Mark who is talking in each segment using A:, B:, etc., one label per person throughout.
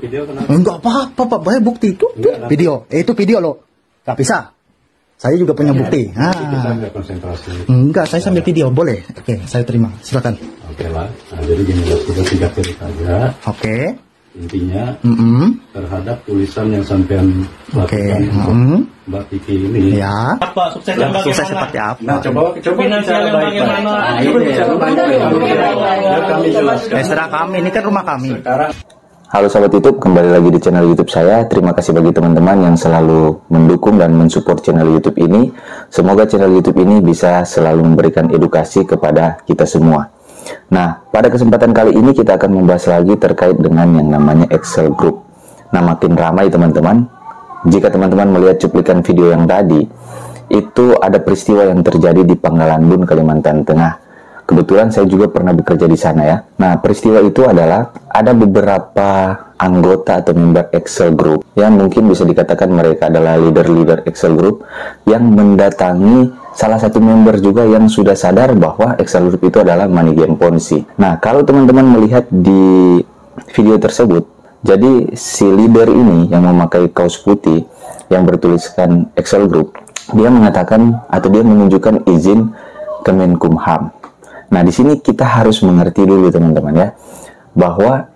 A: video kenapa?
B: Enggak apa-apa, Pak. Banyak bukti itu. Tuh, video. Itu video loh. Gak bisa. Saya juga punya bukti.
A: Kita nggak konsentrasi.
B: Enggak, saya sambil video. Boleh. Oke, saya terima. Silakan.
A: Oke lah. Nah, jadi gini lah, kita singkat cerita aja.
B: Oke.
A: Intinya terhadap tulisan yang sampean lakukan Mbak Tiki ini.
B: Ya.
C: Apa suksesnya bagaimana?
B: Sukses seperti apa?
A: Nah, coba
C: Finansial
A: bicara baik-baik.
C: bagaimana?
A: Coba bicara baik-baik. Biar kami jelaskan.
B: Terserah kami. Ini kan rumah kami.
A: Sekarang
D: Halo sahabat YouTube, kembali lagi di channel YouTube saya. Terima kasih bagi teman-teman yang selalu mendukung dan mensupport channel YouTube ini. Semoga channel YouTube ini bisa selalu memberikan edukasi kepada kita semua. Nah, pada kesempatan kali ini kita akan membahas lagi terkait dengan yang namanya Excel Group. Nah, makin ramai teman-teman. Jika teman-teman melihat cuplikan video yang tadi, itu ada peristiwa yang terjadi di Panggalan Bun, Kalimantan Tengah. Kebetulan saya juga pernah bekerja di sana ya. Nah, peristiwa itu adalah ada beberapa anggota atau member Excel Group yang mungkin bisa dikatakan mereka adalah leader-leader Excel Group yang mendatangi salah satu member juga yang sudah sadar bahwa Excel Group itu adalah money game Ponzi. Nah, kalau teman-teman melihat di video tersebut, jadi si leader ini yang memakai kaos putih yang bertuliskan Excel Group, dia mengatakan atau dia menunjukkan izin Kemenkumham. Nah, di sini kita harus mengerti dulu teman-teman ya, bahwa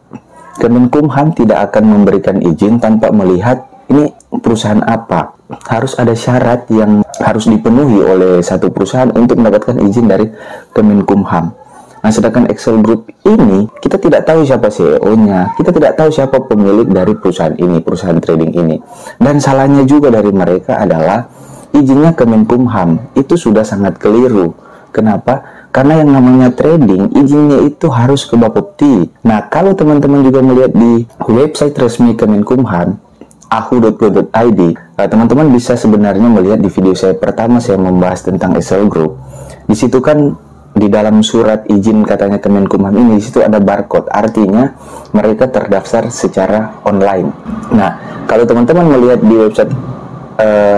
D: Kemenkumham tidak akan memberikan izin tanpa melihat ini perusahaan apa. Harus ada syarat yang harus dipenuhi oleh satu perusahaan untuk mendapatkan izin dari Kemenkumham. Nah, sedangkan Excel Group ini, kita tidak tahu siapa CEO-nya, kita tidak tahu siapa pemilik dari perusahaan ini, perusahaan trading ini. Dan salahnya juga dari mereka adalah izinnya Kemenkumham itu sudah sangat keliru. Kenapa? Karena yang namanya trading, izinnya itu harus ke Bapepti. Nah, kalau teman-teman juga melihat di website resmi Kemenkumham, ahu.go.id, teman-teman bisa sebenarnya melihat di video saya pertama saya membahas tentang Excel Group. Di situ kan di dalam surat izin katanya Kemenkumham ini, di situ ada barcode, artinya mereka terdaftar secara online. Nah, kalau teman-teman melihat di website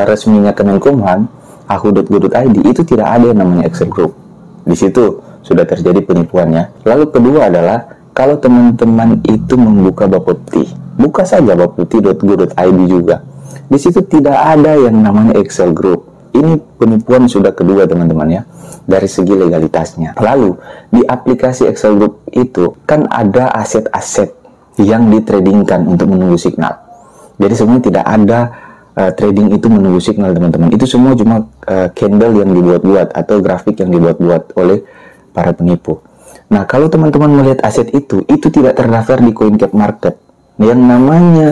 D: resminya Kemenkumham, ahu.go.id, itu tidak ada yang namanya Excel Group. Di situ sudah terjadi penipuannya. Lalu kedua adalah kalau teman-teman itu membuka Bapepti, buka saja bapepti.go.id juga. Di situ tidak ada yang namanya Excel Group. Ini penipuan sudah kedua teman-teman ya, dari segi legalitasnya. Lalu di aplikasi Excel Group itu kan ada aset-aset yang ditradingkan untuk menunggu signal. Jadi sebenarnya tidak ada trading itu menunggu signal teman-teman. Itu semua cuma candle yang dibuat-buat atau grafik yang dibuat-buat oleh para penipu. Nah, kalau teman-teman melihat aset itu tidak terdaftar di CoinCapMarket. Yang namanya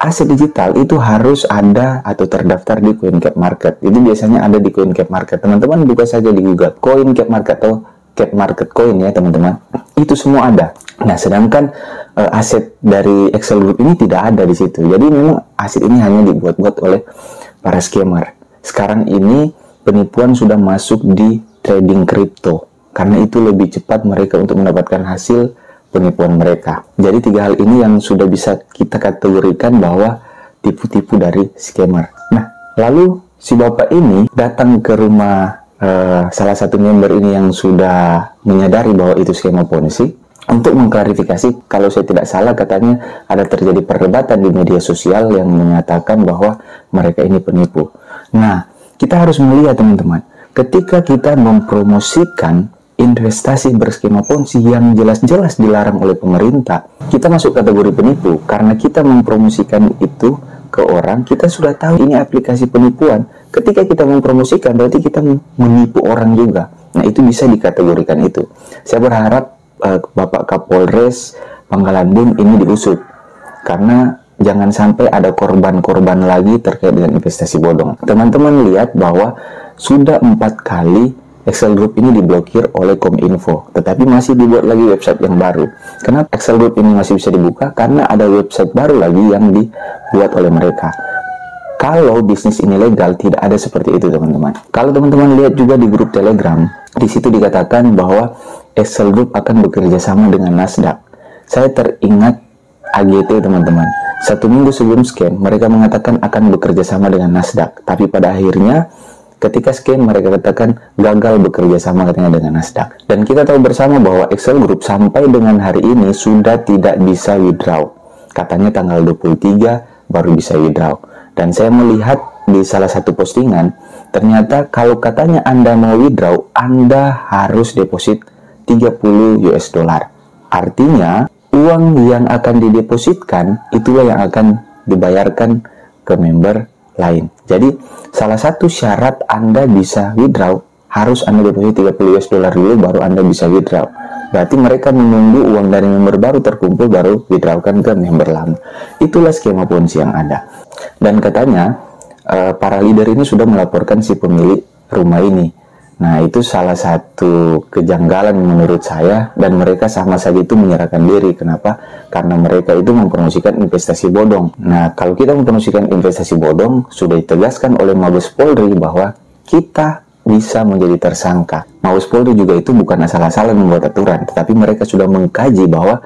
D: aset digital itu harus ada atau terdaftar di CoinCapMarket. Jadi biasanya ada di CoinCapMarket. Teman-teman buka saja di Google CoinCapMarket atau Cap Market Coin ya teman-teman. Itu semua ada. Nah, sedangkan aset dari Excel Group ini tidak ada di situ. Jadi memang aset ini hanya dibuat-buat oleh para scammer. Sekarang ini penipuan sudah masuk di trading kripto. Karena itu lebih cepat mereka untuk mendapatkan hasil penipuan mereka. Jadi tiga hal ini yang sudah bisa kita kategorikan bahwa tipu-tipu dari scammer. Nah, lalu si bapak ini datang ke rumah salah satu member ini yang sudah menyadari bahwa itu skema Ponzi untuk mengklarifikasi. Kalau saya tidak salah katanya ada terjadi perdebatan di media sosial yang menyatakan bahwa mereka ini penipu. Nah, kita harus melihat teman-teman, ketika kita mempromosikan investasi berskema Ponzi yang jelas-jelas dilarang oleh pemerintah, kita masuk kategori penipu. Karena kita mempromosikan itu ke orang, kita sudah tahu ini aplikasi penipuan. Ketika kita mempromosikan, berarti kita menipu orang juga. Nah, itu bisa dikategorikan itu. Saya berharap Bapak Kapolres Panggalan Bun ini diusut. Karena jangan sampai ada korban-korban lagi terkait dengan investasi bodong. Teman-teman lihat bahwa sudah 4 kali Excel Group ini diblokir oleh Kominfo, tetapi masih dibuat lagi website yang baru. Kenapa Excel Group ini masih bisa dibuka? Karena ada website baru lagi yang dibuat oleh mereka. Kalau bisnis ini legal, tidak ada seperti itu teman-teman. Kalau teman-teman lihat juga di grup Telegram, di situ dikatakan bahwa Excel Group akan bekerja sama dengan Nasdaq. Saya teringat AGT teman-teman. 1 minggu sebelum scam, mereka mengatakan akan bekerja sama dengan Nasdaq. Tapi pada akhirnya, ketika scam, mereka katakan gagal bekerja sama katanya dengan Nasdaq. Dan kita tahu bersama bahwa Excel Group sampai dengan hari ini sudah tidak bisa withdraw. katanya tanggal 23 baru bisa withdraw. Dan saya melihat di salah satu postingan, ternyata kalau katanya Anda mau withdraw, Anda harus deposit 30 US dollar. Artinya, uang yang akan didepositkan itulah yang akan dibayarkan ke member lain. Jadi, salah satu syarat Anda bisa withdraw, harus Anda deposit 30 US dollar dulu baru Anda bisa withdraw. Berarti mereka menunggu uang dari member baru terkumpul baru withdrawkan ke member lama. Itulah skema Ponzi yang ada. Dan katanya para leader ini sudah melaporkan si pemilik rumah ini. Nah, itu salah satu kejanggalan menurut saya, dan mereka sama saja itu menyerahkan diri. Kenapa? Karena mereka itu mempromosikan investasi bodong. Nah, kalau kita mempromosikan investasi bodong, sudah ditegaskan oleh Mabes Polri bahwa kita bisa menjadi tersangka. Mabes Polri juga itu bukan asal-asalan membuat aturan, tetapi mereka sudah mengkaji bahwa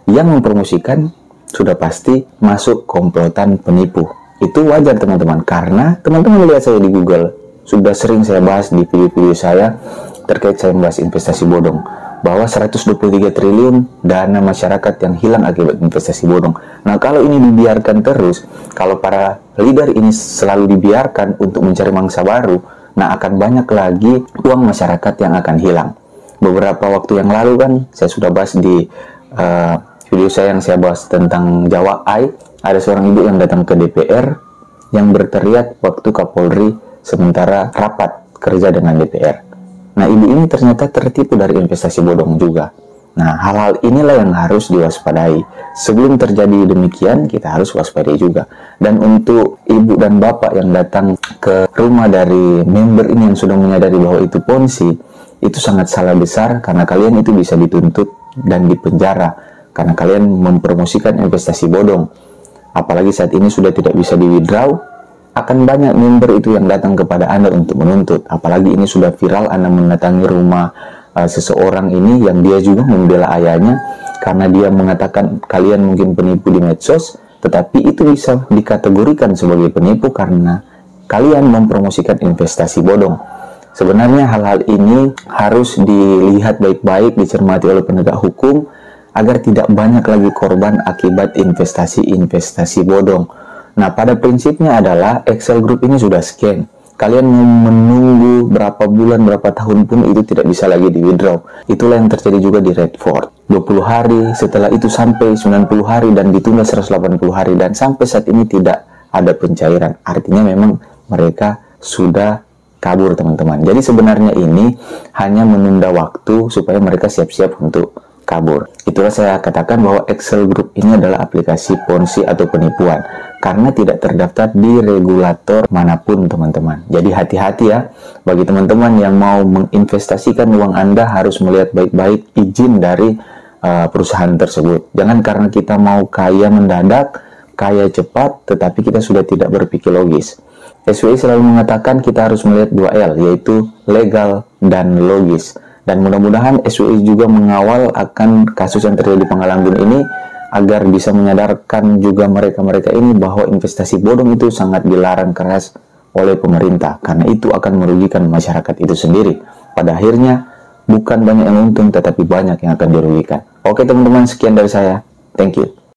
D: yang mempromosikan sudah pasti masuk komplotan penipu. Itu wajar teman-teman, karena teman-teman lihat saya di Google, sudah sering saya bahas di video-video saya terkait saya membahas investasi bodong, bahwa 123 triliun dana masyarakat yang hilang akibat investasi bodong. Nah, kalau ini dibiarkan terus, kalau para leader ini selalu dibiarkan untuk mencari mangsa baru, nah akan banyak lagi uang masyarakat yang akan hilang. Beberapa waktu yang lalu kan saya sudah bahas di video saya yang saya bahas tentang Jawa Eye, ada seorang ibu yang datang ke DPR yang berteriak waktu Kapolri sementara rapat kerja dengan DPR. Nah, ibu ini ternyata tertipu dari investasi bodong juga. Nah, hal-hal inilah yang harus diwaspadai. Sebelum terjadi demikian, kita harus waspadai juga. Dan untuk ibu dan bapak yang datang ke rumah dari member ini yang sudah menyadari bahwa itu Ponzi, itu sangat salah besar, karena kalian itu bisa dituntut dan dipenjara karena kalian mempromosikan investasi bodong. Apalagi saat ini sudah tidak bisa di-withdraw, akan banyak member itu yang datang kepada Anda untuk menuntut. Apalagi ini sudah viral, Anda mendatangi rumah seseorang ini yang dia juga membela ayahnya karena dia mengatakan kalian mungkin penipu di medsos, tetapi itu bisa dikategorikan sebagai penipu karena kalian mempromosikan investasi bodong. Sebenarnya hal-hal ini harus dilihat baik-baik, dicermati oleh penegak hukum agar tidak banyak lagi korban akibat investasi bodong. Nah, pada prinsipnya adalah Excel Group ini sudah scam. Kalian mau menunggu berapa bulan, berapa tahun pun itu tidak bisa lagi di-withdraw. Itulah yang terjadi juga di Redford. 20 hari, setelah itu sampai 90 hari, dan ditunda 180 hari, dan sampai saat ini tidak ada pencairan. Artinya memang mereka sudah kabur, teman-teman. Jadi sebenarnya ini hanya menunda waktu supaya mereka siap-siap untuk kabur. Itulah saya katakan bahwa Excel Group ini adalah aplikasi Ponzi atau penipuan karena tidak terdaftar di regulator manapun, teman-teman. Jadi hati-hati ya, bagi teman-teman yang mau menginvestasikan uang Anda harus melihat baik-baik izin dari perusahaan tersebut. Jangan karena kita mau kaya mendadak, kaya cepat, tetapi kita sudah tidak berpikir logis. SWI selalu mengatakan kita harus melihat 2L, yaitu legal dan logis. Dan mudah-mudahan SWI juga mengawal akan kasus yang terjadi di Pangkalanggun ini agar bisa menyadarkan juga mereka-mereka ini bahwa investasi bodong itu sangat dilarang keras oleh pemerintah karena itu akan merugikan masyarakat itu sendiri. Pada akhirnya bukan banyak yang untung tetapi banyak yang akan dirugikan. Oke teman-teman, sekian dari saya. Thank you.